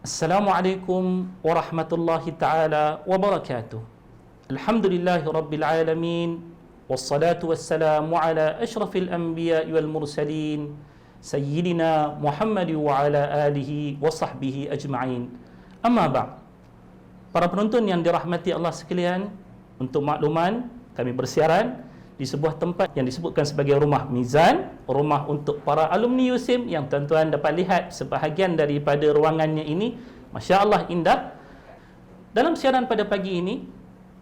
Assalamualaikum warahmatullahi taala wabarakatuh. Alhamdulillahi rabbil alamin, wassalatu wassalamu ala asyrafil anbiya wal mursalin, sayyidina Muhammad wa ala alihi wa sahbihi ajma'in. Amma ba'd. Para penonton yang dirahmati Allah sekalian, untuk makluman, kami bersiaran di sebuah tempat yang disebutkan sebagai Rumah Mizan, rumah untuk para alumni USIM yang tuan-tuan dapat lihat sebahagian daripada ruangannya ini. Masya Allah indah. Dalam siaran pada pagi ini,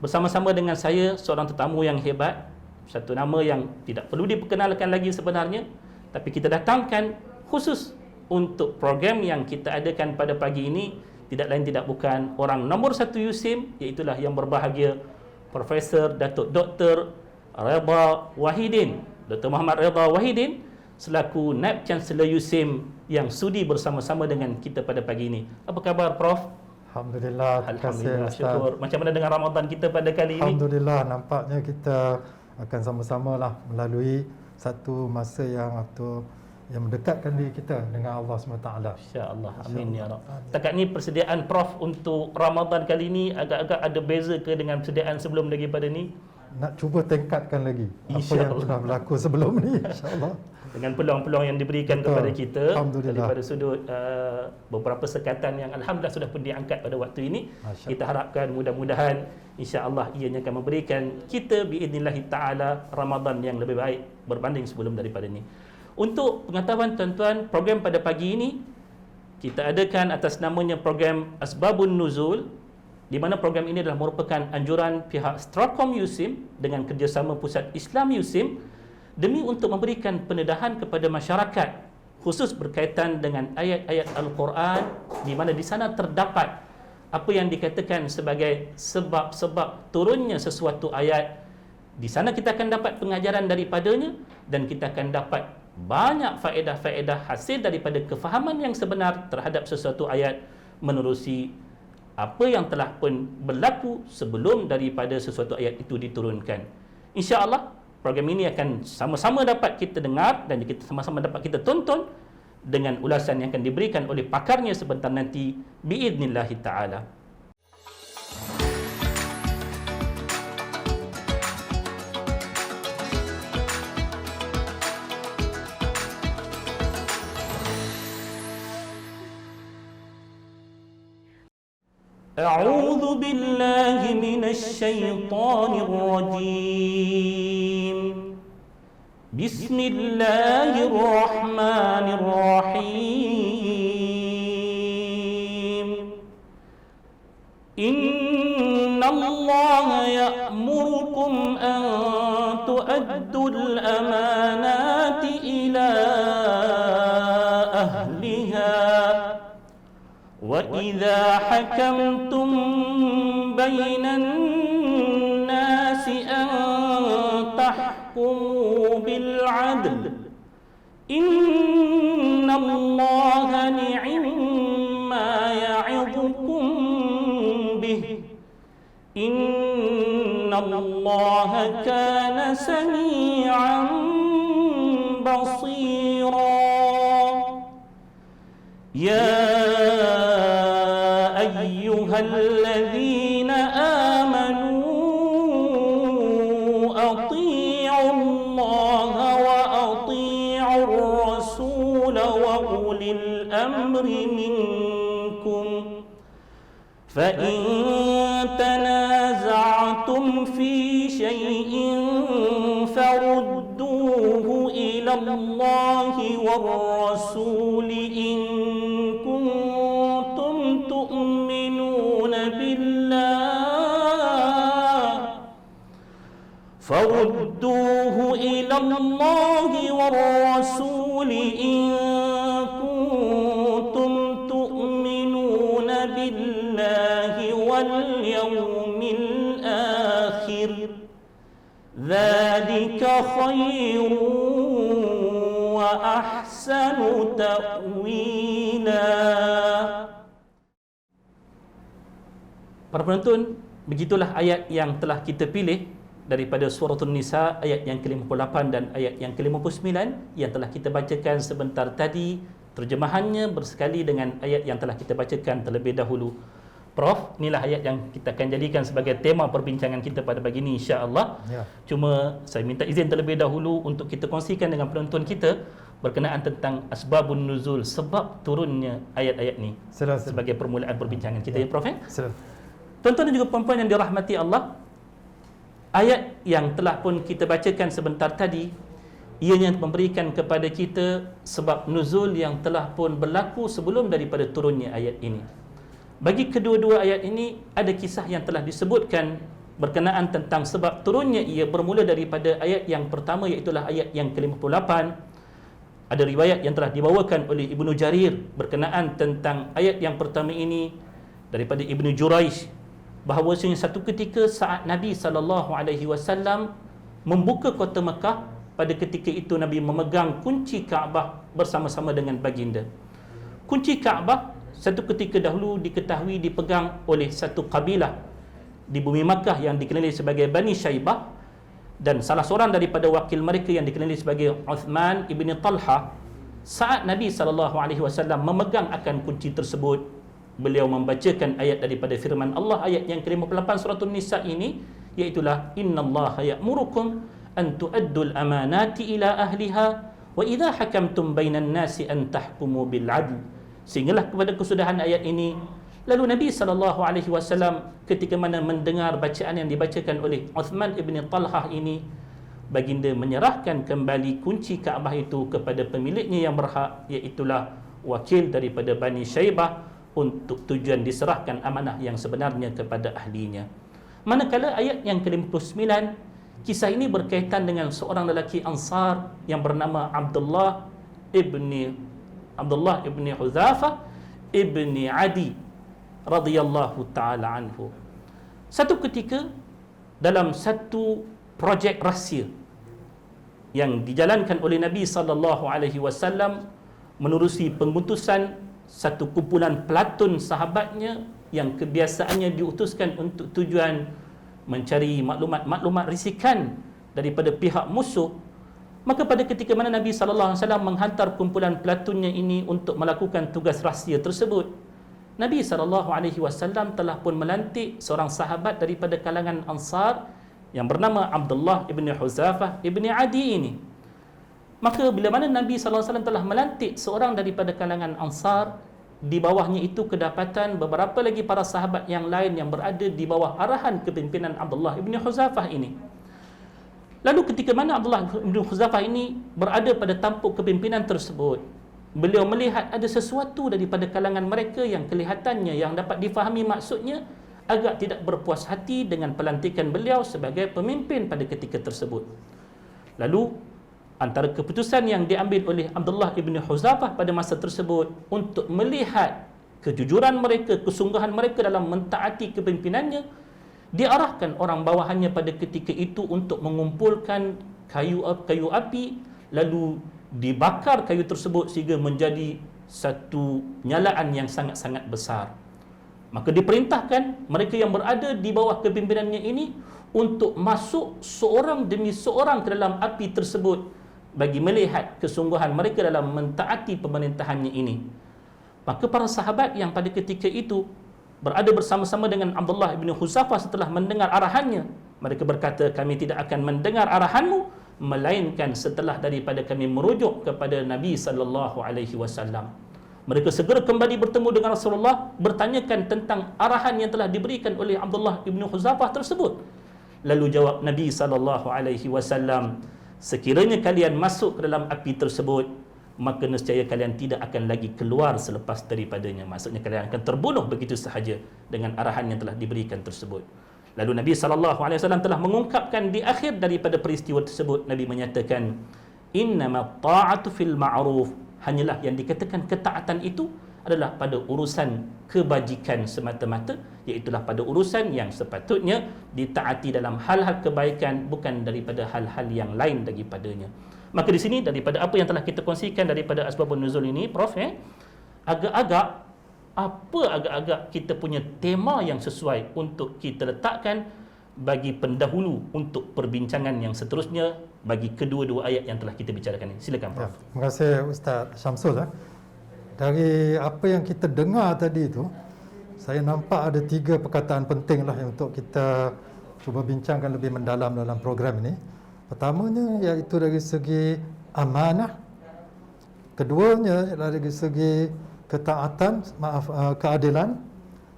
bersama-sama dengan saya, seorang tetamu yang hebat, satu nama yang tidak perlu diperkenalkan lagi sebenarnya, tapi kita datangkan khusus untuk program yang kita adakan pada pagi ini, tidak lain tidak bukan orang nombor satu USIM, iaitulah yang berbahagia Profesor Datuk Dr. Redha Wahidin, Dr. Muhammad Redha Wahidin, selaku Naib Chancellor USIM yang sudi bersama-sama dengan kita pada pagi ini. Apa khabar, Prof? Alhamdulillah, Alhamdulillah, syukur. Macam mana dengan Ramadan kita pada kali ini? Alhamdulillah, nampaknya kita akan sama-sama lah melalui satu masa yang mendekatkan diri kita dengan Allah SWT. InsyaAllah, amin ya Rabb. Setakat ni persediaan Prof untuk Ramadan kali ini agak-agak ada beza ke dengan persediaan sebelum daripada ni? Nak cuba tingkatkan lagi apa yang telah berlaku sebelum ni, insyaAllah. Dengan peluang-peluang yang diberikan kepada kita daripada sudut beberapa sekatan yang Alhamdulillah sudah pun diangkat pada waktu ini. Kita harapkan mudah-mudahan insya-Allah ianya akan memberikan kita biidznillah ta'ala Ramadan yang lebih baik berbanding sebelum daripada ini. Untuk pengetahuan tuan-tuan, program pada pagi ini kita adakan atas namanya program Asbabun Nuzul, di mana program ini adalah merupakan anjuran pihak Strakom USIM dengan kerjasama Pusat Islam USIM demi untuk memberikan pendedahan kepada masyarakat khusus berkaitan dengan ayat-ayat Al-Quran, di mana di sana terdapat apa yang dikatakan sebagai sebab-sebab turunnya sesuatu ayat. Di sana kita akan dapat pengajaran daripadanya dan kita akan dapat banyak faedah-faedah hasil daripada kefahaman yang sebenar terhadap sesuatu ayat menerusi apa yang telah pun berlaku sebelum daripada sesuatu ayat itu diturunkan. InsyaAllah program ini akan sama-sama dapat kita dengar dan kita sama-sama dapat kita tonton dengan ulasan yang akan diberikan oleh pakarnya sebentar nanti biidznillah ta'ala. أعوذ بالله من الشيطان الرجيم بسم الله الرحمن الرحيم إن الله يأمركم أن تؤدوا الأمانات إلى أهلها وَإِذَا حَكَمْتُمْ بَيْنَ النَّاسِ أَن تَحْكُمُوا بِالْعَدْلِ إِنَّ اللَّهَ نِعِمَّا يَعِظُكُم بِهِ إِنَّ اللَّهَ كَانَ سَمِيعًا بَصِيرًا. الذين آمنوا أطيعوا الله وأطيعوا الرسول وأولي الأمر منكم فإن تنازعتم في شيء فردوه إلى الله والرسول إن كنتم تؤمنون بالله فردوه إلى الله والرسول إن كنتم تؤمنون بالله واليوم الآخر ذلك خير وأحسن تأويلا. Para penonton, begitulah ayat yang telah kita pilih daripada Suratul Nisa, ayat yang ke-58 dan ayat yang ke-59 yang telah kita bacakan sebentar tadi Terjemahannya bersekali dengan ayat yang telah kita bacakan terlebih dahulu. Prof, inilah ayat yang kita akan jadikan sebagai tema perbincangan kita pada pagi ini, insya-Allah. Ya. Cuma saya minta izin terlebih dahulu untuk kita kongsikan dengan penonton kita berkenaan tentang asbabun nuzul, sebab turunnya ayat-ayat ni. Sebagai permulaan perbincangan kita, ya Prof. Tuan-tuan dan juga puan-puan yang dirahmati Allah, ayat yang telah pun kita bacakan sebentar tadi, ianya memberikan kepada kita sebab nuzul yang telah pun berlaku sebelum daripada turunnya ayat ini. Bagi kedua-dua ayat ini ada kisah yang telah disebutkan berkenaan tentang sebab turunnya ia bermula daripada ayat yang pertama, iaitulah ayat yang ke-58. Ada riwayat yang telah dibawakan oleh Ibnu Jarir berkenaan tentang ayat yang pertama ini daripada Ibnu Juraish, bahawasanya satu ketika saat Nabi SAW membuka kota Mekah, pada ketika itu Nabi memegang kunci Kaabah bersama-sama dengan baginda. Kunci Kaabah satu ketika dahulu diketahui dipegang oleh satu kabilah di bumi Makkah yang dikenali sebagai Bani Syaibah, dan salah seorang daripada wakil mereka yang dikenali sebagai Uthman ibn Talha. Saat Nabi SAW memegang akan kunci tersebut, beliau membacakan ayat daripada firman Allah, ayat yang ke-58 surah An-Nisa ini, iaitulah innallaha ya'murukum an tu'addul amanati ila ahliha wa idza hakamtum bainan nasi an tahkumu bil 'adl. Sehinggalah kepada kesudahan ayat ini. Lalu Nabi SAW ketika mana mendengar bacaan yang dibacakan oleh Uthman ibn Talhah ini, baginda menyerahkan kembali kunci Kaabah itu kepada pemiliknya yang berhak, iaitulah wakil daripada Bani Syaibah, untuk tujuan diserahkan amanah yang sebenarnya kepada ahlinya. Manakala ayat yang ke-59, kisah ini berkaitan dengan seorang lelaki Ansar yang bernama Abdullah ibn Hudzafah ibn Adi radhiyallahu taala anhu. Satu ketika dalam satu projek rahsia yang dijalankan oleh Nabi SAW menerusi pengutusan satu kumpulan pelatun sahabatnya yang kebiasaannya diutuskan untuk tujuan mencari maklumat-maklumat risikan daripada pihak musuh, maka pada ketika mana Nabi SAW menghantar kumpulan pelatunnya ini untuk melakukan tugas rahsia tersebut, Nabi SAW telah pun melantik seorang sahabat daripada kalangan Ansar yang bernama Abdullah ibn Hudzafah ibn Adi ini. Maka bila mana Nabi SAW telah melantik seorang daripada kalangan Ansar, di bawahnya itu kedapatan beberapa lagi para sahabat yang lain yang berada di bawah arahan kepimpinan Abdullah ibn Hudzafah ini. Lalu ketika mana Abdullah ibn Hudzafah ini berada pada tampuk kepimpinan tersebut, beliau melihat ada sesuatu daripada kalangan mereka yang kelihatannya, yang dapat difahami maksudnya, agak tidak berpuas hati dengan pelantikan beliau sebagai pemimpin pada ketika tersebut. Lalu antara keputusan yang diambil oleh Abdullah ibn Hudzafah pada masa tersebut untuk melihat kejujuran mereka, kesungguhan mereka dalam mentaati kepimpinannya, diarahkan orang bawahannya pada ketika itu untuk mengumpulkan kayu api, lalu dibakar kayu tersebut sehingga menjadi satu nyalaan yang sangat-sangat besar. Maka diperintahkan mereka yang berada di bawah kepimpinannya ini untuk masuk seorang demi seorang ke dalam api tersebut bagi melihat kesungguhan mereka dalam mentaati pemerintahannya ini. Maka para sahabat yang pada ketika itu berada bersama-sama dengan Abdullah ibn Hudzafah setelah mendengar arahannya, mereka berkata, kami tidak akan mendengar arahanmu melainkan setelah daripada kami merujuk kepada Nabi SAW. Mereka segera kembali bertemu dengan Rasulullah, bertanyakan tentang arahan yang telah diberikan oleh Abdullah ibn Hudzafah tersebut. Lalu jawab Nabi SAW, sekiranya kalian masuk ke dalam api tersebut, maka nescaya kalian tidak akan lagi keluar selepas daripadanya. Maksudnya kalian akan terbunuh begitu sahaja dengan arahan yang telah diberikan tersebut. Lalu Nabi SAW telah mengungkapkan di akhir daripada peristiwa tersebut, Nabi menyatakan, innama ta'atu fil ma'ruf, hanyalah yang dikatakan ketaatan itu adalah pada urusan kebajikan semata-mata, iaitulah pada urusan yang sepatutnya ditaati dalam hal-hal kebaikan, bukan daripada hal-hal yang lain daripadanya. Maka di sini daripada apa yang telah kita kongsikan daripada asbabun nuzul ini, Prof, agak-agak kita punya tema yang sesuai untuk kita letakkan bagi pendahulu untuk perbincangan yang seterusnya bagi kedua-dua ayat yang telah kita bicarakan ini. Silakan, Prof. Ya, terima kasih Ustaz Syamsul. dari apa yang kita dengar tadi tu, saya nampak ada 3 perkataan penting lah yang untuk kita cuba bincangkan lebih mendalam dalam program ini. Pertamanya iaitu dari segi amanah, keduanya ialah dari segi ketaatan, keadilan,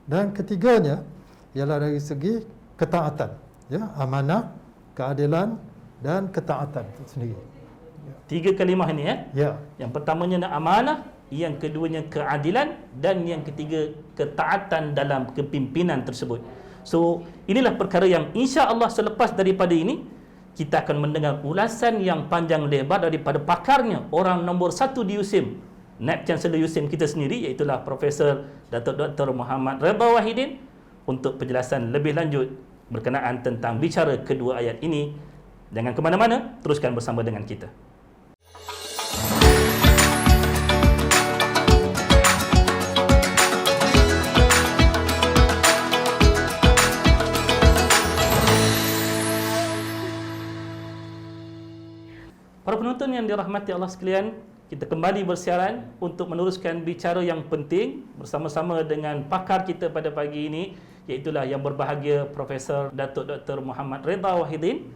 dan ketiganya ialah dari segi ketaatan, ya, amanah, keadilan dan ketaatan itu sendiri. 3 kalimah ni Ya. Yang pertamanya amanah, yang keduanya keadilan, dan yang ketiga ketaatan dalam kepimpinan tersebut. So, inilah perkara yang insya-Allah selepas daripada ini kita akan mendengar ulasan yang panjang lebar daripada pakarnya, orang nombor 1 di USIM, Naib Chancellor USIM kita sendiri, iaitu Profesor Datuk Dr. Muhammad Redha Wahidin, untuk penjelasan lebih lanjut berkenaan tentang bicara kedua ayat ini. Jangan ke mana-mana, teruskan bersama dengan kita. Para penonton yang dirahmati Allah sekalian, kita kembali bersiaran untuk meneruskan bicara yang penting bersama-sama dengan pakar kita pada pagi ini, iaitulah yang berbahagia Profesor Datuk Dr. Muhammad Redha Wahidin,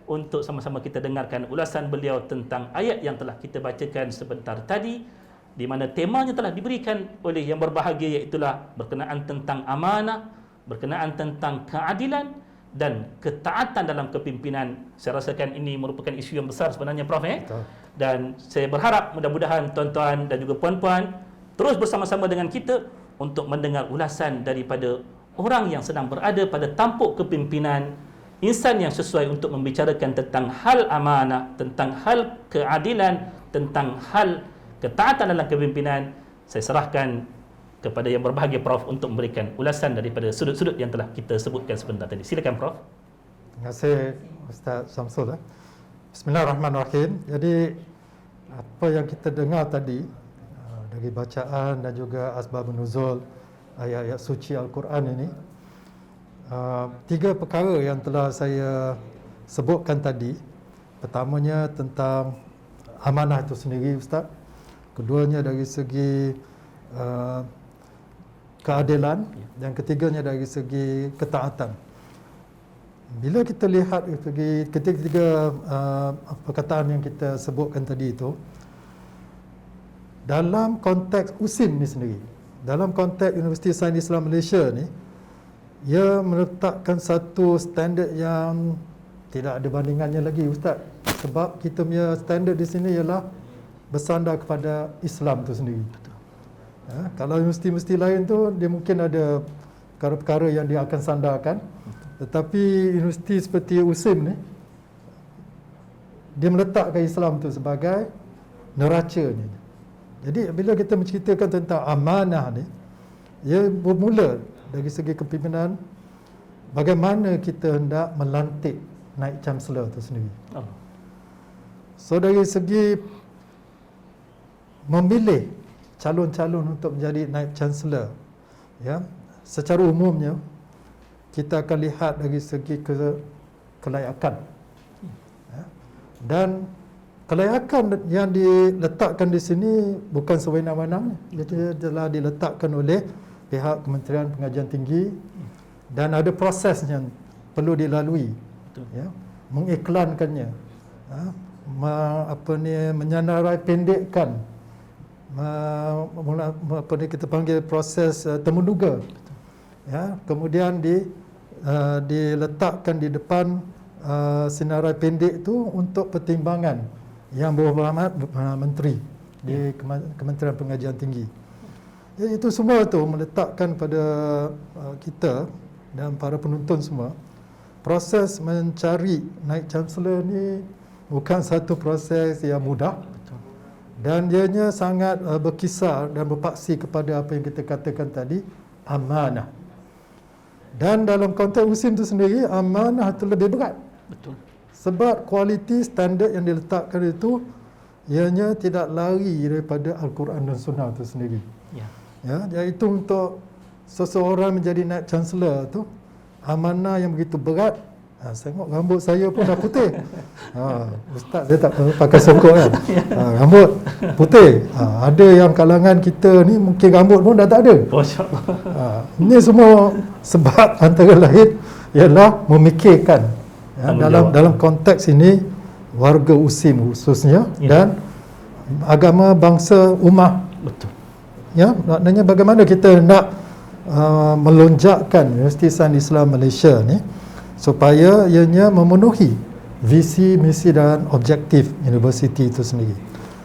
untuk sama-sama kita dengarkan ulasan beliau tentang ayat yang telah kita bacakan sebentar tadi, di mana temanya telah diberikan oleh yang berbahagia, iaitulah berkenaan tentang amanah, berkenaan tentang keadilan dan ketaatan dalam kepimpinan. Saya rasakan ini merupakan isu yang besar sebenarnya, Prof. Dan saya berharap mudah-mudahan tuan-tuan dan juga puan-puan terus bersama-sama dengan kita untuk mendengar ulasan daripada orang yang sedang berada pada tampuk kepimpinan, insan yang sesuai untuk membicarakan tentang hal amanah, tentang hal keadilan, tentang hal ketaatan dalam kepimpinan. Saya serahkan kepada yang berbahagia Prof untuk memberikan ulasan daripada sudut-sudut yang telah kita sebutkan sebentar tadi. Silakan Prof. Terima kasih Ustaz Syamsul. Bismillahirrahmanirrahim. Jadi apa yang kita dengar tadi dari bacaan dan juga asbabun nuzul ayat-ayat suci Al-Quran ini, 3 perkara yang telah saya sebutkan tadi. Pertamanya tentang amanah itu sendiri, Ustaz. Keduanya dari segi keadilan, dan ketiganya dari segi ketaatan. Bila kita lihat ketiga perkataan yang kita sebutkan tadi itu, dalam konteks USIM ni sendiri, dalam konteks Universiti Sains Islam Malaysia ni, ia meletakkan satu standard yang tidak ada bandingannya lagi, Ustaz. Sebab kita punya standard di sini ialah bersandar kepada Islam itu sendiri. Kalau universiti-universiti lain tu dia mungkin ada perkara-perkara yang dia akan sandarkan, tetapi universiti seperti USIM ni dia meletakkan Islam tu sebagai neracanya. Jadi bila kita menceritakan tentang amanah ni, ia bermula dari segi kepimpinan, bagaimana kita hendak melantik Naib Chancellor tu sendiri. So dari segi memilih calon-calon untuk menjadi Naib Chancellor, ya, secara umumnya kita akan lihat dari segi kelayakan, ya. Dan kelayakan yang diletakkan di sini bukan sewenang-wenang, dia telah diletakkan oleh pihak Kementerian Pengajian Tinggi dan ada proses yang perlu dilalui, ya, mengiklankannya, ya, menyanarai pendekkan, apa ni kita panggil proses temuduga, ya, kemudian diletakkan di depan sinarai pendek itu untuk pertimbangan yang berhormat menteri di Kementerian Pengajian Tinggi. Ya, itu semua tu meletakkan pada kita dan para penonton semua, proses mencari Naib Chancellor ni bukan satu proses yang mudah. Dan dianya sangat berkisar dan berpaksi kepada apa yang kita katakan tadi, amanah. Dan dalam konteks USIM itu sendiri, amanah itu lebih berat. Betul. Sebab kualiti standard yang diletakkan itu ianya tidak lari daripada Al-Quran dan Sunnah itu sendiri. Ya, iaitu untuk seseorang menjadi Naib Chancellor itu, amanah yang begitu berat Tengok rambut saya pun dah putih. Ustaz dia tak pakai songkok kan. Rambut putih. Ada yang kalangan kita ni mungkin rambut pun dah tak ada. Masya-Allah. Ini semua sebab antara lain ialah memikirkan dalam konteks ini warga USIM khususnya dan agama bangsa ummah. Betul. Ya, maknanya bagaimana kita nak melonjakkan Universiti Sains Islam Malaysia ni supaya ianya memenuhi visi, misi dan objektif universiti itu sendiri.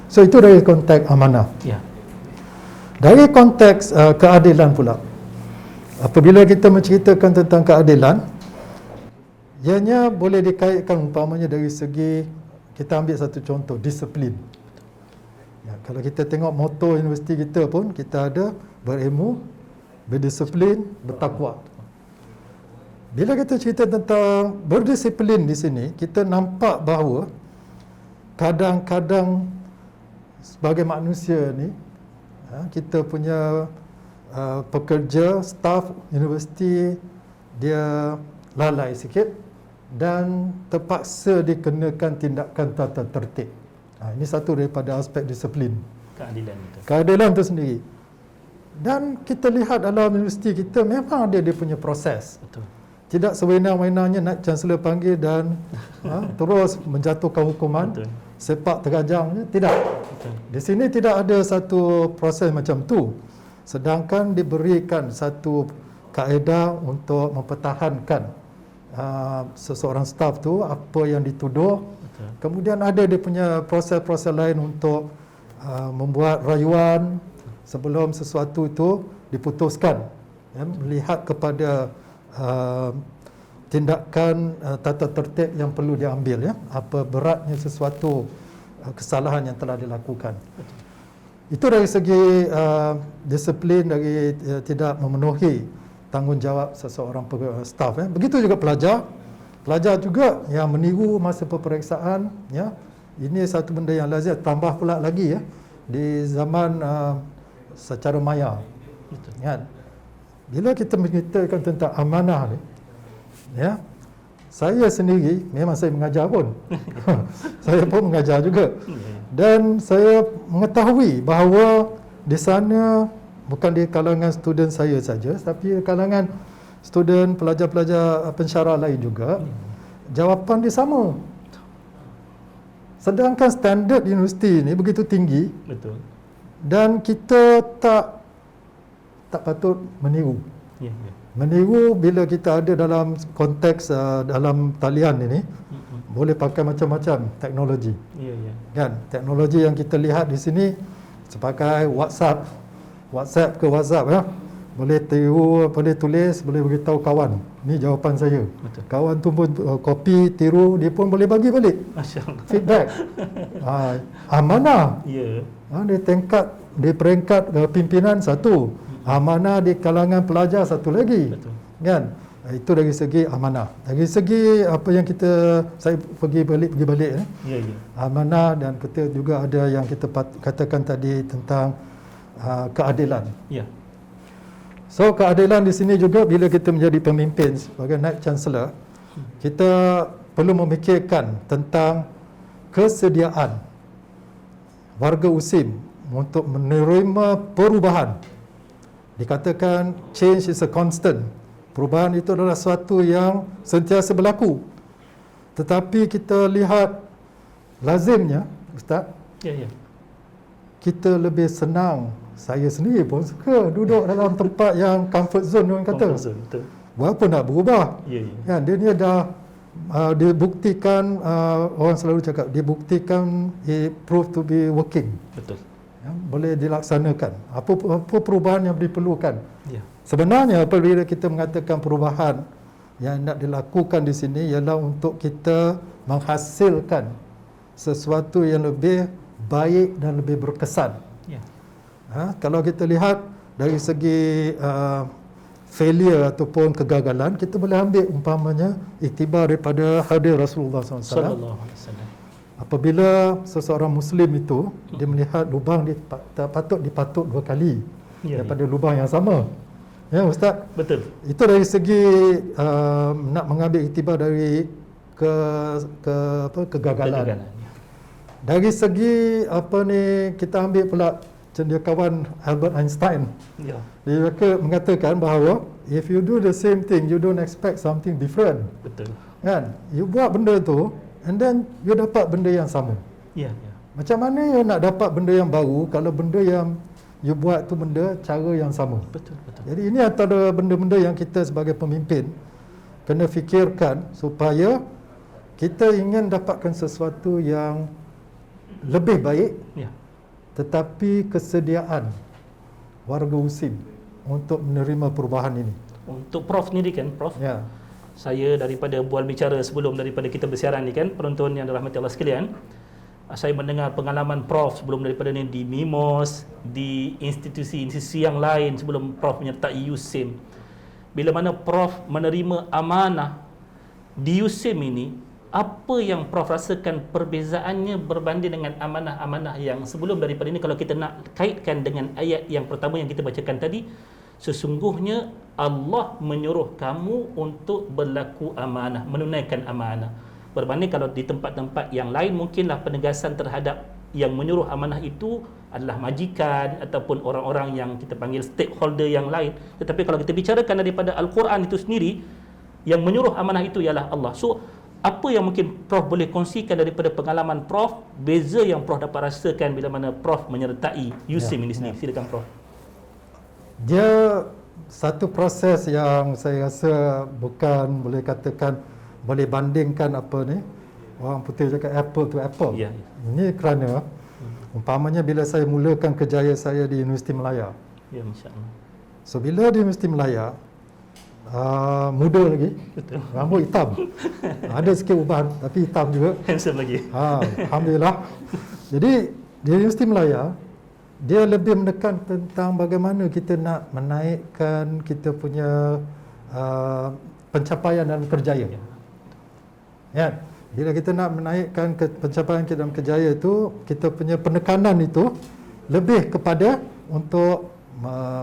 So itu dari konteks amanah. Ya. Dari konteks keadilan pula. Apabila kita menceritakan tentang keadilan, ianya boleh dikaitkan umpamanya dari segi, kita ambil satu contoh, disiplin. Ya, kalau kita tengok moto universiti kita pun, kita ada berilmu, berdisiplin, bertakwa. Bila kita cerita tentang berdisiplin di sini, kita nampak bahawa kadang-kadang sebagai manusia ni, kita punya pekerja, staf universiti, dia lalai sikit dan terpaksa dikenakan tindakan tata tertib. Ini satu daripada aspek disiplin. Keadilan itu. Keadilan itu sendiri. Dan kita lihat dalam universiti kita memang ada dia punya proses. Betul. Tidak sewenang-wenangnya naik Chancellor panggil dan terus menjatuhkan hukuman. Betul. Sepak terajang. Tidak. Betul. Di sini tidak ada satu proses macam tu. Sedangkan diberikan satu kaedah untuk mempertahankan seseorang staf tu apa yang dituduh. Betul. Kemudian ada dia punya proses-proses lain untuk membuat rayuan sebelum sesuatu itu diputuskan. Ya, melihat kepada tindakan tata tertib yang perlu diambil, ya, apa beratnya sesuatu kesalahan yang telah dilakukan. Betul. Itu dari segi disiplin, dari tidak memenuhi tanggungjawab seseorang staf. Ya. Begitu juga pelajar. Pelajar juga yang meniru masa peperiksaan. Ya. Ini satu benda yang lazim, tambah pula lagi, ya, di zaman secara maya. Betul. Ya. Bila kita menceritakan tentang amanah ni, ya, saya sendiri memang saya mengajar pun. Saya pun mengajar juga. Dan saya mengetahui bahawa di sana bukan di kalangan student saya saja, tapi kalangan student pelajar-pelajar pensyarah lain juga, jawapan dia sama. Sedangkan standard universiti ni begitu tinggi. Betul. Dan kita tak patut meniru. Ya, ya. Meniru bila kita ada dalam konteks dalam talian ini, boleh pakai macam-macam teknologi. Ya, ya. Kan? Teknologi yang kita lihat di sini sebagai WhatsApp ke WhatsApp, ya. Boleh tiru, boleh tulis, boleh beritahu kawan. Ni jawapan saya. Betul. Kawan tu pun copy, tiru, dia pun boleh bagi balik. Masya-Allah. Feedback. Amanah. Ya. Di peringkat pimpinan satu. Amanah di kalangan pelajar satu lagi. Betul. Kan? Itu dari segi amanah. Dari segi apa yang saya pergi balik. Ya, ya. Amanah, dan kita juga ada yang kita katakan tadi tentang keadilan. Ya. So keadilan di sini juga bila kita menjadi pemimpin sebagai Naib Chancellor, kita perlu memikirkan tentang kesediaan warga USIM untuk menerima perubahan. Dikatakan change is a constant. Perubahan itu adalah sesuatu yang sentiasa berlaku. Tetapi kita lihat lazimnya, Ustaz, Ya, ya. kita lebih senang, saya sendiri pun suka duduk dalam tempat yang comfort zone orang kata. Comfort zone, betul. Berapa nak berubah? Ya, ya. Kan, dia ni dah dibuktikan, orang selalu cakap, dibuktikan it proved to be working. Betul. Ya, boleh dilaksanakan. Apa perubahan yang diperlukan? Ya. Sebenarnya apabila kita mengatakan perubahan yang nak dilakukan di sini ialah untuk kita menghasilkan sesuatu yang lebih baik dan lebih berkesan. Ya. Kalau kita lihat dari segi failure ataupun kegagalan, kita boleh ambil umpamanya iktibar daripada hadis Rasulullah SAW. Sallallahu alaihi wasallam. Apabila seseorang Muslim itu dia melihat lubang, dia patut dipatuk 2 kali Ya, daripada lubang yang sama. Ya Ustaz. Betul. Itu dari segi nak mengambil iktibar dari kegagalan. Dari segi kita ambil pula cendekiawan Albert Einstein. Ya. Dia mengatakan bahawa if you do the same thing, you don't expect something different. Betul. Kan? You buat benda tu and then you dapat benda yang sama. Ya. Macam mana you nak dapat benda yang baru kalau benda yang you buat tu benda cara yang sama. Betul. Jadi ini antara benda-benda yang kita sebagai pemimpin kena fikirkan supaya kita ingin dapatkan sesuatu yang lebih baik, Ya. tetapi kesediaan warga USIM untuk menerima perubahan ini. Untuk Prof sendiri kan, Prof. Ya. Saya daripada bual bicara sebelum daripada kita bersiaran ni kan, penonton yang dirahmati Allah sekalian, saya mendengar pengalaman Prof sebelum daripada ni di MIMOS, di institusi-institusi yang lain sebelum Prof menyertai USIM. Bila mana Prof menerima amanah di USIM ini, apa yang Prof rasakan perbezaannya berbanding dengan amanah-amanah yang sebelum daripada ini? Kalau kita nak kaitkan dengan ayat yang pertama yang kita bacakan tadi, sesungguhnya Allah menyuruh kamu untuk berlaku amanah, menunaikan amanah. Berbanding kalau di tempat-tempat yang lain mungkinlah penegasan terhadap yang menyuruh amanah itu adalah majikan ataupun orang-orang yang kita panggil stakeholder yang lain. Tetapi kalau kita bicarakan daripada Al-Quran itu sendiri, yang menyuruh amanah itu ialah Allah. So, apa yang mungkin Prof boleh kongsikan daripada pengalaman Prof, beza yang Prof dapat rasakan bila mana Prof menyertai USIM ini sendiri? Silakan Prof. Dia satu proses yang saya rasa bukan boleh katakan boleh bandingkan apa ni, orang putih cakap apple to apple. Ya. Ini kerana umpamanya bila saya mulakan kerjaya saya di Universiti Melaya. Ya, insya-Allah. So bila di Universiti Melaya, muda lagi, Betul. rambut hitam. Ada sikit uban tapi hitam juga. Handsome lagi. Alhamdulillah. Jadi di Universiti Melaya dia lebih menekan tentang bagaimana kita nak menaikkan kita punya pencapaian dalam kerjaya. Ya, bila kita nak menaikkan pencapaian kita dalam kerjaya itu, kita punya penekanan itu lebih kepada untuk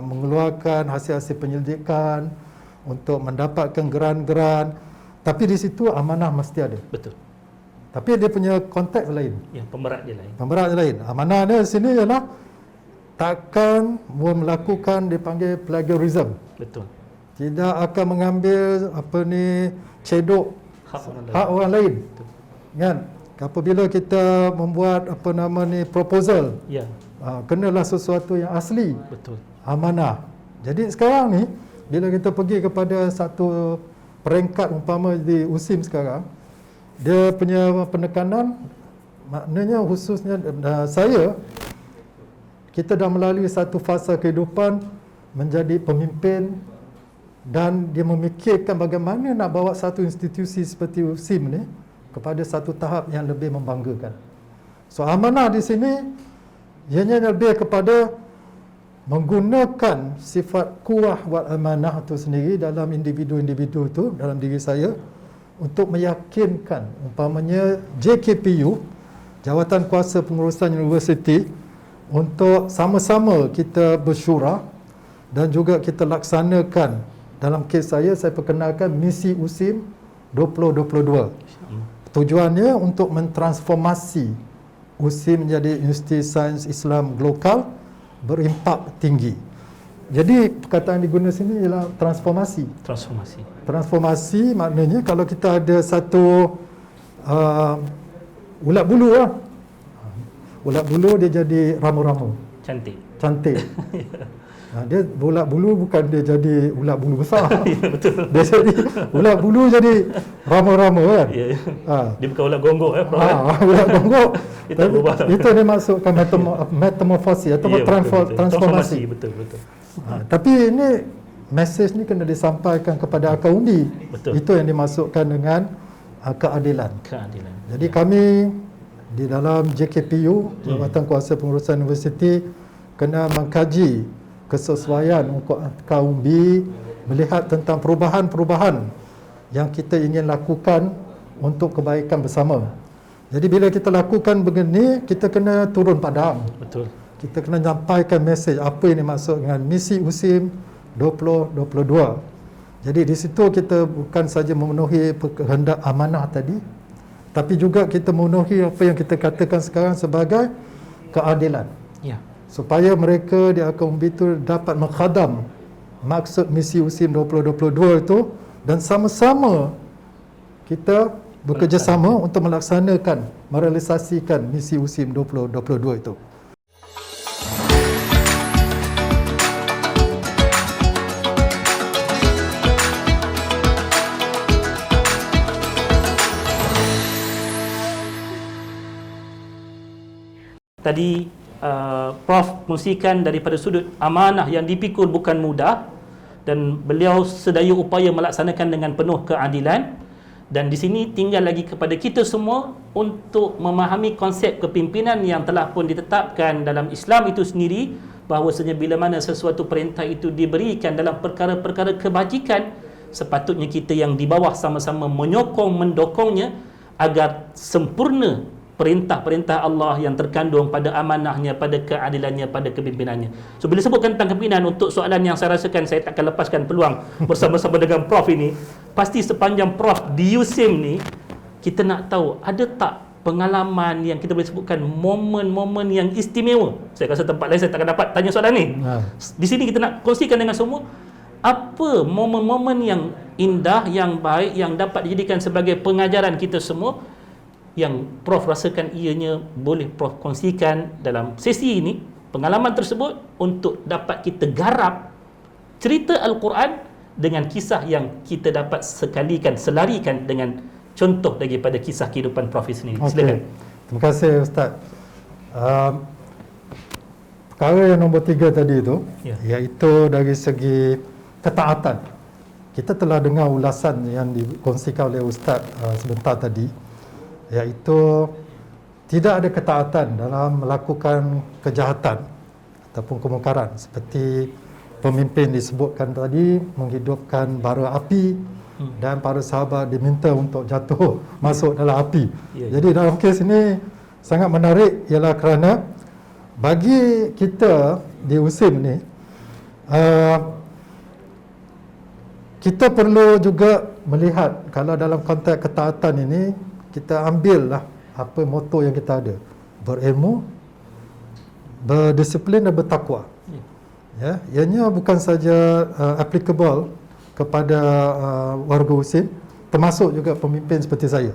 mengeluarkan hasil-hasil penyelidikan, untuk mendapatkan geran-geran. Tapi di situ amanah mesti ada. Betul. Tapi dia punya konteks lain. Ya, pemberat dia lain. Pemberat dia lain. Amanah dia sini ialah takkan melakukan dipanggil plagiarism. Betul. Tidak akan mengambil cedok hak orang lain. Kan? Apabila kita membuat proposal, Ya. kenalah sesuatu yang asli. Betul. Amanah. Jadi sekarang ni bila kita pergi kepada satu peringkat umpama di USIM sekarang, dia punya penekanan maknanya khususnya kita dah melalui satu fasa kehidupan menjadi pemimpin dan dia memikirkan bagaimana nak bawa satu institusi seperti USIM ni kepada satu tahap yang lebih membanggakan. So amanah di sini ianya lebih kepada menggunakan sifat kuah wal amanah itu sendiri dalam individu-individu itu, dalam diri saya, untuk meyakinkan umpamanya JKPU, Jawatan Kuasa Pengurusan Universiti, untuk sama-sama kita bersyura dan juga kita laksanakan. Dalam kes saya perkenalkan misi USIM 2022. Tujuannya untuk mentransformasi USIM menjadi Universiti Sains Islam Lokal berimpak tinggi. Jadi perkataan diguna sini ialah transformasi. Transformasi maknanya kalau kita ada satu ulat bulu lah. Ulat bulu dia jadi ramu-ramu. Cantik. Dia ulat bulu bukan dia jadi ulat bulu besar. Ya, betul. Dia jadi ulat bulu jadi ramu-ramu kan. Ya. Dia bukan ulat gonggok ulat gonggok. Itu dia masukkan metamorfosis atau transformasi. Betul. Tapi ini mesej ni kena disampaikan kepada akar undi. Betul. Itu yang dimasukkan dengan keadilan. Jadi kami di dalam JKPU, Jabatan Kuasa Pengurusan Universiti, kena mengkaji kesesuaian untuk akar undi, melihat tentang perubahan-perubahan yang kita ingin lakukan untuk kebaikan bersama. Jadi bila kita lakukan begini, kita kena turun padang. Betul. Kita kena sampaikan mesej apa yang dimaksud dengan misi USIM 2022. Jadi di situ kita bukan saja memenuhi kehendak amanah tadi, tapi juga kita memenuhi apa yang kita katakan sekarang sebagai keadilan. Ya. Supaya mereka di Akaubi itu dapat menghadam maksud misi USIM 2022 itu, dan sama-sama kita bekerjasama untuk melaksanakan, merealisasikan misi USIM 2022 itu. Tadi Prof kongsikan daripada sudut amanah yang dipikul bukan mudah, dan beliau sedaya upaya melaksanakan dengan penuh keadilan. Dan di sini tinggal lagi kepada kita semua untuk memahami konsep kepimpinan yang telah pun ditetapkan dalam Islam itu sendiri, bahawasanya bila mana sesuatu perintah itu diberikan dalam perkara-perkara kebajikan, sepatutnya kita yang di bawah sama-sama menyokong, mendokongnya agar sempurna perintah-perintah Allah yang terkandung pada amanahnya, pada keadilannya, pada kepimpinannya. So bila sebutkan tentang kepimpinan, untuk soalan yang saya rasakan saya tak akan lepaskan peluang bersama-sama dengan Prof ini, pasti sepanjang Prof di USIM ni, kita nak tahu ada tak pengalaman yang kita boleh sebutkan momen-momen yang istimewa. Saya rasa tempat lain saya tak akan dapat tanya soalan ni. Di sini kita nak kongsikan dengan semua apa momen-momen yang indah, yang baik, yang dapat dijadikan sebagai pengajaran kita semua, yang Prof rasakan ianya boleh Prof kongsikan dalam sesi ini, pengalaman tersebut, untuk dapat kita garap cerita Al-Quran dengan kisah yang kita dapat sekalikan, selarikan dengan contoh daripada kisah kehidupan Prof sendiri. Silakan. Terima kasih Ustaz. Perkara yang nombor 3 tadi itu, iaitu dari segi ketaatan. Kita telah dengar ulasan yang dikongsikan oleh Ustaz sebentar tadi, iaitu tidak ada ketaatan dalam melakukan kejahatan ataupun kemungkaran, seperti pemimpin disebutkan tadi menghidupkan bara api dan para sahabat diminta untuk jatuh masuk dalam api. Jadi dalam kes ini sangat menarik, ialah kerana bagi kita di USIM ni, kita perlu juga melihat, kalau dalam konteks ketaatan ini, kita ambillah apa moto yang kita ada: berilmu, berdisiplin dan bertakwa. Ya, ianya bukan saja applicable kepada warga USIM, termasuk juga pemimpin seperti saya.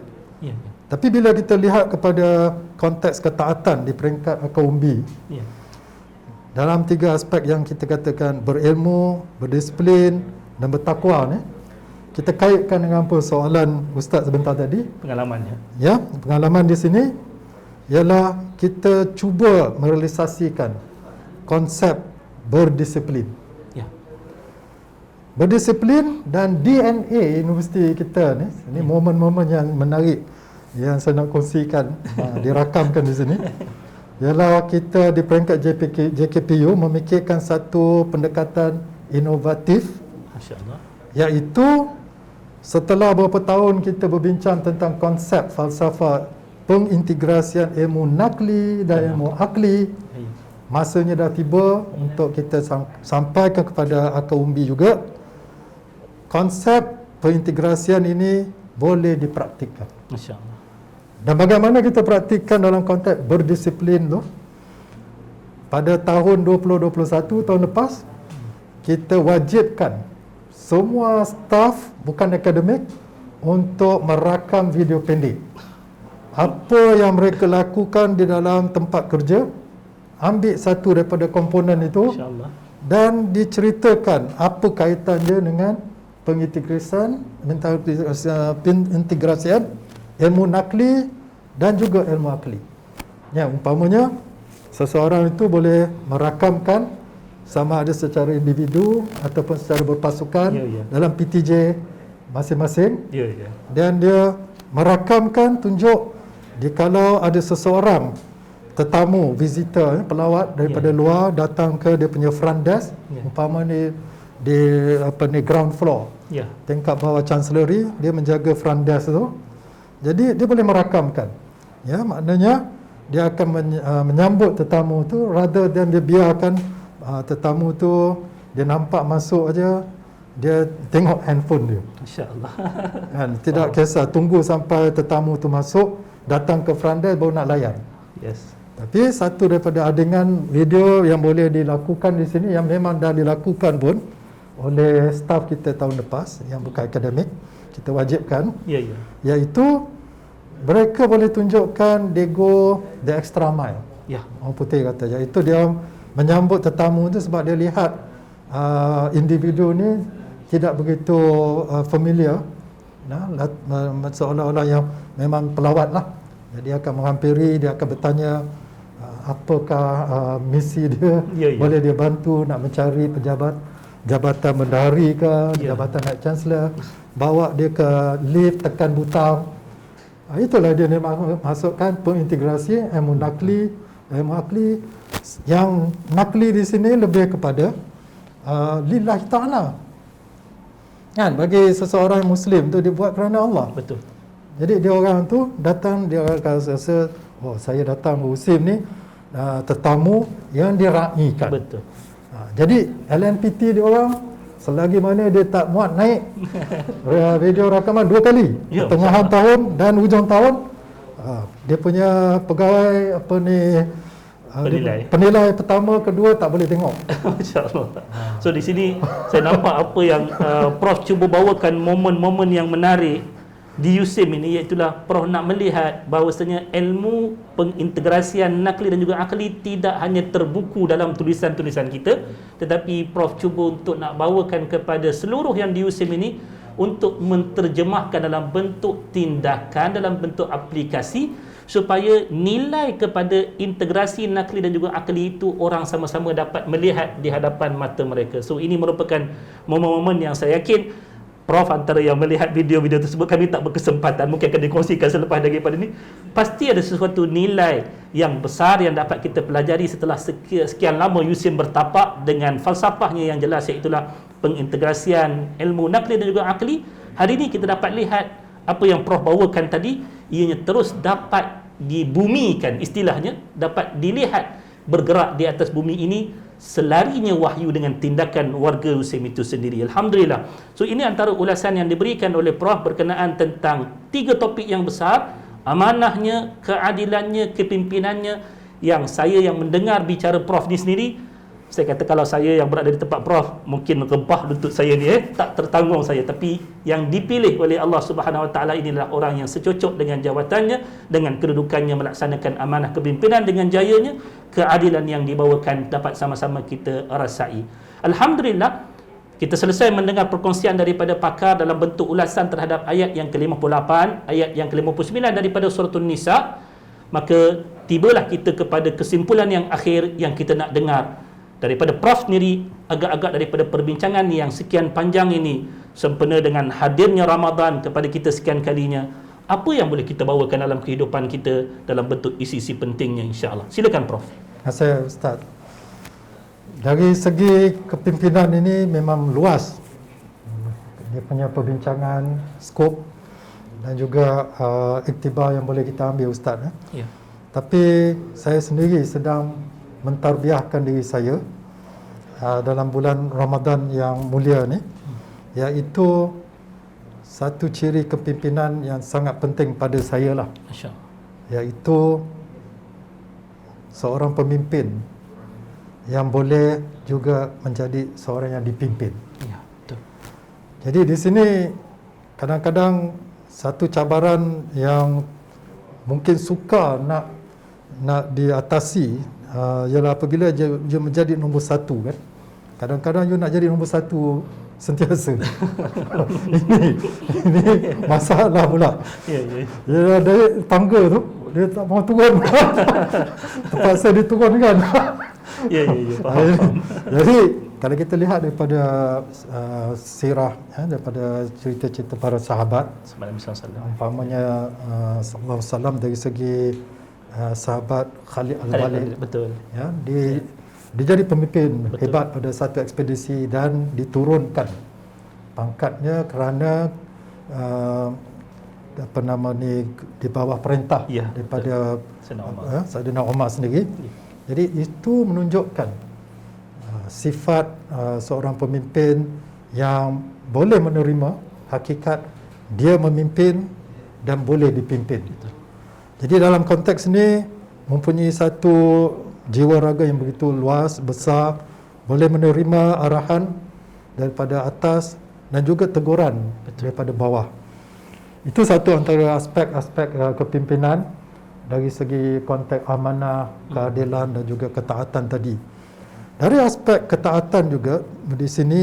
Tapi bila kita lihat kepada konteks ketaatan di peringkat Akaubi, dalam 3 aspek yang kita katakan, berilmu, berdisiplin dan bertakwa ni, kita kaitkan dengan apa soalan Ustaz sebentar tadi, pengalamannya. Ya, pengalaman di sini ialah kita cuba merealisasikan konsep berdisiplin. Berdisiplin dan DNA universiti kita ni, ini momen-momen yang menarik yang saya nak kongsikan, dirakamkan di sini, ialah kita di peringkat JKPU memikirkan satu pendekatan inovatif, Masya-Allah, iaitu setelah beberapa tahun kita berbincang tentang konsep falsafah pengintegrasian ilmu nakli dan ilmu akli, masanya dah tiba untuk kita sampaikan kepada Akaubi juga konsep pengintegrasian ini boleh dipraktikkan. Masya-Allah. Dan bagaimana kita praktikkan dalam konteks berdisiplin tu? Pada tahun 2021, tahun lepas, kita wajibkan semua staf bukan akademik untuk merakam video pendek. Apa yang mereka lakukan di dalam tempat kerja, ambil satu daripada komponen itu dan diceritakan apa kaitannya dengan pengintegrasian ilmu nakli dan juga ilmu akli. Ya, umpamanya seseorang itu boleh merakamkan sama ada secara individu ataupun secara berpasukan dalam PTJ masing-masing, dan dia merakamkan, tunjuk kalau ada seseorang tetamu, visitor, pelawat daripada luar datang ke dia punya front desk, umpamanya di ground floor, tingkat bawah chancellery, dia menjaga front desk tu, jadi dia boleh merakamkan. Ya, maknanya dia akan menyambut tetamu tu, rather than dia biarkan tetamu tu dia nampak masuk aja, dia tengok handphone dia. Insya-Allah. Kan, tidak kisah tunggu sampai tetamu tu masuk, datang ke front desk baru nak layan. Yes. Tapi satu daripada adegan video yang boleh dilakukan di sini, yang memang dah dilakukan pun oleh staf kita tahun lepas yang bukan akademik, kita wajibkan, iaitu mereka boleh tunjukkan they go the extra mile. Orang putih kata, iaitu dia menyambut tetamu tu sebab dia lihat individu ni tidak begitu familiar, seolah-olah yang memang pelawat lah. Jadi dia akan menghampiri, dia akan bertanya apakah misi dia, boleh dia bantu nak mencari jabatan bendahari ke, jabatan naik chancellor, bawa dia ke lift, tekan butang. Itulah dia masukkan pengintegrasi ilmu nakli. Yang nakli di sini lebih kepada lillahi ta'ala. Kan, bagi seseorang Muslim tu dia buat kerana Allah. Betul. Jadi dia orang tu datang, dia akan rasa, oh saya datang berusim ni tetamu yang diraihkan. Betul. Jadi LNPT dia orang, selagi mana dia tak muat naik video rakaman 2 kali, pertengahan tahun dan hujung tahun, dia punya pegawai penilai pertama, kedua tak boleh tengok. Masya-Allah. So di sini saya nampak apa yang Prof cuba bawakan, momen-momen yang menarik di USIM ini, iaitulah Prof nak melihat bahawasanya ilmu pengintegrasian nakli dan juga akli tidak hanya terbuku dalam tulisan-tulisan kita, tetapi Prof cuba untuk nak bawakan kepada seluruh yang di USIM ini untuk menterjemahkan dalam bentuk tindakan, dalam bentuk aplikasi, supaya nilai kepada integrasi nakli dan juga akli itu orang sama-sama dapat melihat di hadapan mata mereka. So ini merupakan momen-momen yang saya yakin Prof antara yang melihat video-video tersebut, kami tak berkesempatan, mungkin akan dikongsikan selepas daripada ini, pasti ada sesuatu nilai yang besar yang dapat kita pelajari setelah sekian lama USIM bertapak dengan falsafahnya yang jelas, iaitulah pengintegrasian ilmu nakli dan juga akli. Hari ini kita dapat lihat apa yang Prof bawakan tadi, ianya terus dapat dibumikan, istilahnya dapat dilihat bergerak di atas bumi ini selarinya wahyu dengan tindakan warga USIM itu sendiri. Alhamdulillah. So ini antara ulasan yang diberikan oleh Prof berkenaan tentang 3 topik yang besar: amanahnya, keadilannya, kepimpinannya, yang saya yang mendengar bicara Prof ni sendiri, saya kata kalau saya yang berada di tempat Prof, mungkin rebah lutut saya ni, tak tertanggung saya. Tapi yang dipilih oleh Allah Subhanahu Wa Taala inilah orang yang secocok dengan jawatannya, dengan kedudukannya melaksanakan amanah kepimpinan dengan jayanya, keadilan yang dibawakan dapat sama-sama kita rasai. Alhamdulillah, kita selesai mendengar perkongsian daripada pakar dalam bentuk ulasan terhadap ayat yang ke-58, ayat yang ke-59 daripada surah An-Nisa. Maka tibalah kita kepada kesimpulan yang akhir yang kita nak dengar daripada Prof sendiri, agak-agak daripada perbincangan yang sekian panjang ini, sempena dengan hadirnya Ramadan kepada kita sekian kalinya. Apa yang boleh kita bawakan dalam kehidupan kita dalam bentuk isi-isi pentingnya, insya-Allah. Silakan Prof. Terima kasih Ustaz. Dari segi kepimpinan ini memang luas. Dia punya perbincangan, skop dan juga iktibar yang boleh kita ambil Ustaz. Ya. Tapi saya sendiri sedang mentarbiahkan diri saya dalam bulan Ramadan yang mulia ni, iaitu satu ciri kepimpinan yang sangat penting pada saya lah, iaitu seorang pemimpin yang boleh juga menjadi seorang yang dipimpin. Ya, betul. Jadi di sini kadang-kadang satu cabaran yang mungkin sukar nak diatasi ialah apabila dia menjadi nombor 1 kan. Kadang-kadang you nak jadi nombor 1 sentiasa. ini masalah pula. Ya, dari tangga tu dia tak mahu turun. Terpaksa dia turunkan. Faham. Jadi kalau kita lihat daripada sirah, daripada cerita-cerita para sahabat, umpamanya sallallahu alaihi wasallam, dari segi sahabat Khalid Al-Walid, betul. Ya, dia jadi pemimpin hebat pada satu ekspedisi dan diturunkan pangkatnya kerana di bawah perintah daripada Saidina Umar sendiri. Jadi itu menunjukkan sifat seorang pemimpin yang boleh menerima hakikat dia memimpin dan boleh dipimpin. Jadi dalam konteks ini mempunyai satu jiwa raga yang begitu luas, besar, boleh menerima arahan daripada atas dan juga teguran daripada bawah. Itu satu antara aspek-aspek kepimpinan dari segi konteks amanah, keadilan dan juga ketaatan tadi. Dari aspek ketaatan juga di sini,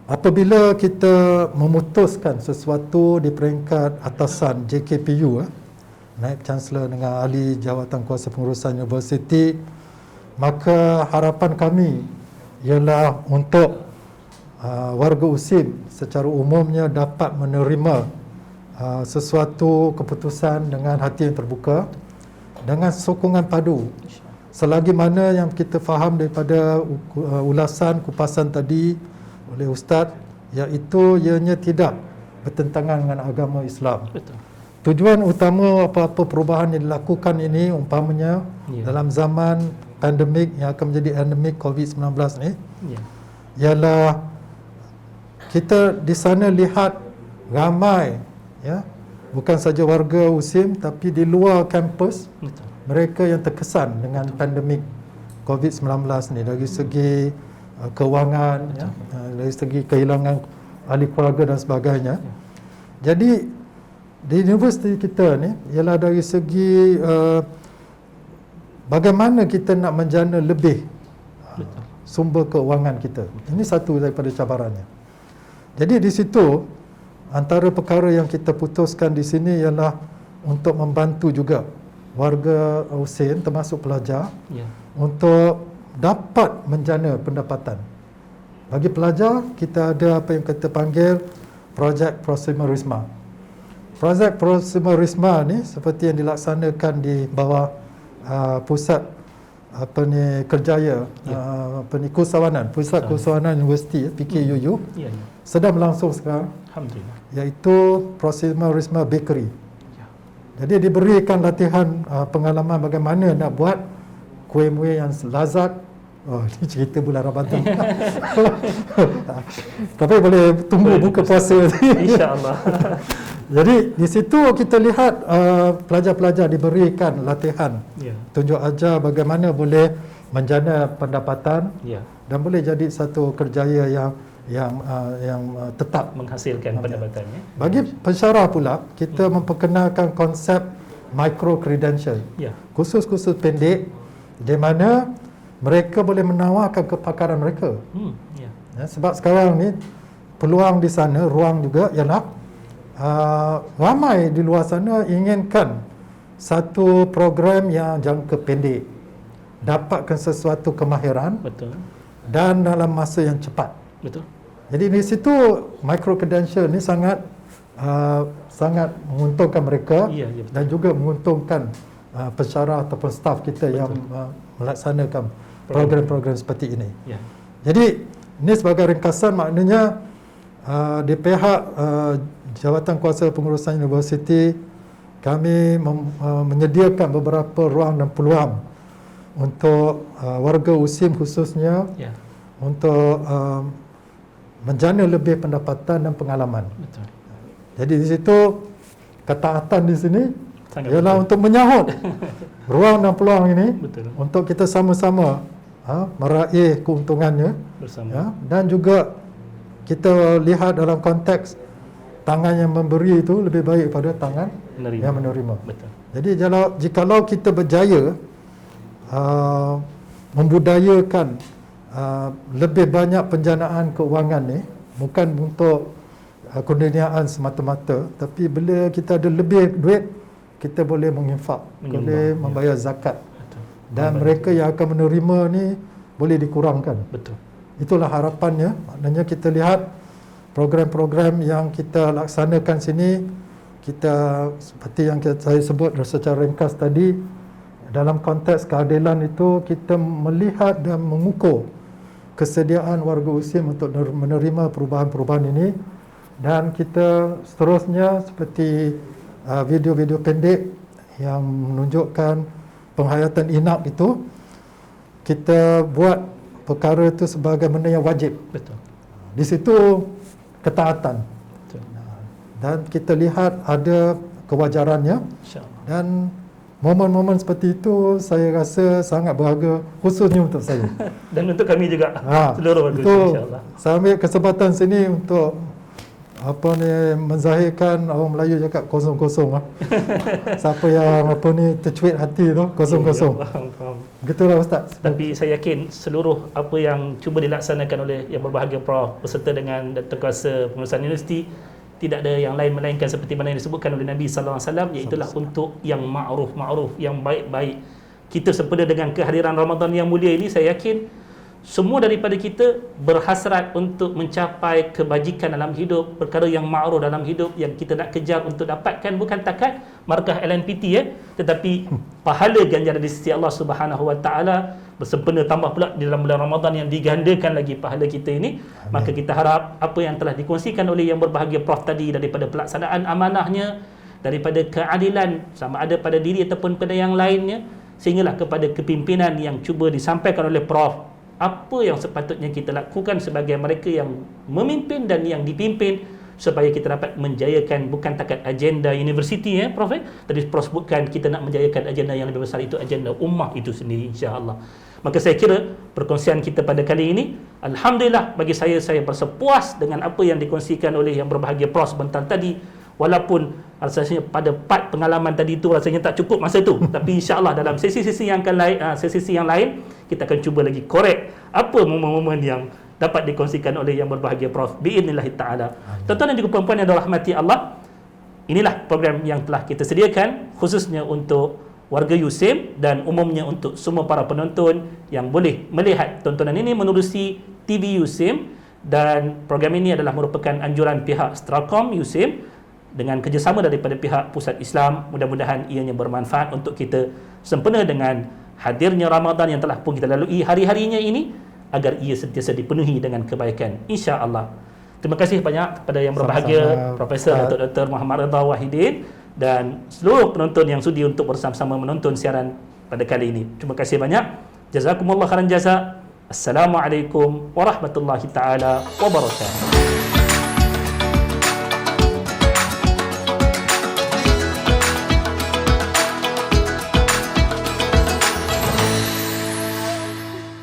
apabila kita memutuskan sesuatu di peringkat atasan JKPU, Naib Chancellor dengan ahli jawatan kuasa pengurusan universiti, maka harapan kami ialah untuk warga USIM secara umumnya dapat menerima sesuatu keputusan dengan hati yang terbuka, dengan sokongan padu. Selagi mana yang kita faham daripada ulasan, kupasan tadi oleh Ustaz, iaitu ianya tidak bertentangan dengan agama Islam. Betul. Tujuan utama apa-apa perubahan yang dilakukan ini umpamanya dalam zaman pandemik yang akan menjadi endemik COVID-19 ni, ialah kita di sana lihat ramai, bukan saja warga USIM tapi di luar kampus, mereka yang terkesan dengan pandemik COVID-19 ni dari segi kewangan, dari segi kehilangan ahli keluarga dan sebagainya. Jadi di universiti kita ni ialah dari segi bagaimana kita nak menjana lebih sumber keuangan kita. Ini satu daripada cabarannya. Jadi di situ antara perkara yang kita putuskan di sini ialah untuk membantu juga warga USIM termasuk pelajar untuk dapat menjana pendapatan. Bagi pelajar, kita ada apa yang kita panggil Projek Proxima Risma. Projek Proxima Risma ni seperti yang dilaksanakan di bawah pusat kerjaya keusahawanan, Pusat Keusahawanan Universiti PKUU sedang berlangsung sekarang. Alhamdulillah. Iaitu Proxima Risma Bakery. Jadi diberikan latihan pengalaman bagaimana nak buat kuih-muih yang lazat. Oh, ini cerita bulan Ramadan. Tapi boleh tunggu buka puasa. InsyaAllah. Jadi di situ kita lihat pelajar-pelajar diberikan latihan, tunjuk ajar bagaimana boleh menjana pendapatan dan boleh jadi satu kerjaya yang tetap menghasilkan pendapatannya. Bagi pensyarah pula, kita memperkenalkan konsep micro credential, kursus-kursus pendek di mana mereka boleh menawarkan kepakaran mereka. Sebab sekarang ni peluang di sana, ruang juga ialah ramai di luar sana inginkan satu program yang jangka pendek, dapatkan sesuatu kemahiran dan dalam masa yang cepat. Jadi di situ micro credential ni sangat menguntungkan mereka dan juga menguntungkan pensyarah ataupun staf kita yang melaksanakan program-program seperti ini. Jadi ini sebagai ringkasan, maknanya di pihak Jawatan Kuasa Pengurusan Universiti, kami menyediakan beberapa ruang dan peluang untuk warga USIM khususnya untuk menjana lebih pendapatan dan pengalaman. Jadi di situ ketaatan di sini ialah untuk menyahut ruang dan peluang ini untuk kita sama-sama meraih keuntungannya dan juga kita lihat dalam konteks tangan yang memberi itu lebih baik daripada tangan yang menerima. Jadi jikalau kita berjaya membudayakan lebih banyak penjanaan keuangan ni, bukan untuk kurniaan semata-mata, tapi bila kita ada lebih duit, kita boleh menginfak, boleh membayar zakat. Dan mereka yang akan menerima ni boleh dikurangkan. Itulah harapannya. Maknanya kita lihat program-program yang kita laksanakan sini, kita seperti yang saya sebut secara ringkas tadi, dalam konteks keadilan itu kita melihat dan mengukur kesediaan warga USIM untuk menerima perubahan-perubahan ini, dan kita seterusnya seperti video-video pendek yang menunjukkan penghayatan inap itu, kita buat perkara itu sebagai benda yang wajib. Betul. Di situ ketaatan. Betul. Dan kita lihat ada kewajarannya. InsyaAllah. Dan momen-momen seperti itu saya rasa sangat berharga, khususnya untuk saya. Dan untuk kami juga, seluruh warga itu insyaAllah. saya ambil kesempatan sini untuk menzahirkan orang Melayu cakap kosong-kosong. Siapa yang tercuit hati tu kosong-kosong. Faham. Begitulah Ustaz. Tapi saya yakin seluruh apa yang cuba dilaksanakan oleh Yang Berbahagia Prof beserta dengan Datuk Kuasa Pengurusan Universiti, tidak ada yang lain melainkan seperti mana yang disebutkan oleh Nabi sallallahu alaihi wasallam, iaitulah untuk yang ma'ruf, yang baik-baik. Kita sempena dengan kehadiran Ramadan yang mulia ini, saya yakin semua daripada kita berhasrat untuk mencapai kebajikan dalam hidup, perkara yang ma'ruf dalam hidup yang kita nak kejar untuk dapatkan bukan takat markah LNPT tetapi pahala ganjaran di sisi Allah Subhanahu Wa Taala, bersempena tambah pula di dalam bulan Ramadan yang digandakan lagi pahala kita ini. Amin. Maka kita harap apa yang telah dikongsikan oleh Yang Berbahagia Prof tadi, daripada pelaksanaan amanahnya, daripada keadilan sama ada pada diri ataupun pada yang lainnya, sehinggalah kepada kepimpinan yang cuba disampaikan oleh Prof, apa yang sepatutnya kita lakukan sebagai mereka yang memimpin dan yang dipimpin, supaya kita dapat menjayakan bukan takat agenda universiti Prof. Tadi Prof sebutkan kita nak menjayakan agenda yang lebih besar, itu agenda ummah itu sendiri, insya-Allah. Maka saya kira perkongsian kita pada kali ini, alhamdulillah bagi saya berasa puas dengan apa yang dikongsikan oleh Yang Berbahagia Prof sebentar tadi. Walaupun rasanya pada part pengalaman tadi itu rasanya tak cukup masa tu, tapi insya-Allah dalam sesi-sesi yang lain kita akan cuba lagi korek apa momen-momen yang dapat dikongsikan oleh Yang Berbahagia Prof biidznillah taala. Tuan-tuan dan juga puan-puan yang dirahmati Allah, inilah program yang telah kita sediakan khususnya untuk warga USIM dan umumnya untuk semua para penonton yang boleh melihat tontonan ini menerusi TV USIM, dan program ini adalah merupakan anjuran pihak Strakom USIM dengan kerjasama daripada pihak Pusat Islam. Mudah-mudahan ianya bermanfaat untuk kita sempena dengan hadirnya Ramadan yang telah pun kita lalui hari-harinya ini, agar ia sentiasa dipenuhi dengan kebaikan, insya-Allah. Terima kasih banyak kepada Yang Berbahagia Profesor Datuk Dr. Muhammad Redha Wahidin dan seluruh penonton yang sudi untuk bersama-sama menonton siaran pada kali ini. Terima kasih banyak. Jazakumullah khairan jazak. Assalamualaikum warahmatullahi taala wabarakatuh.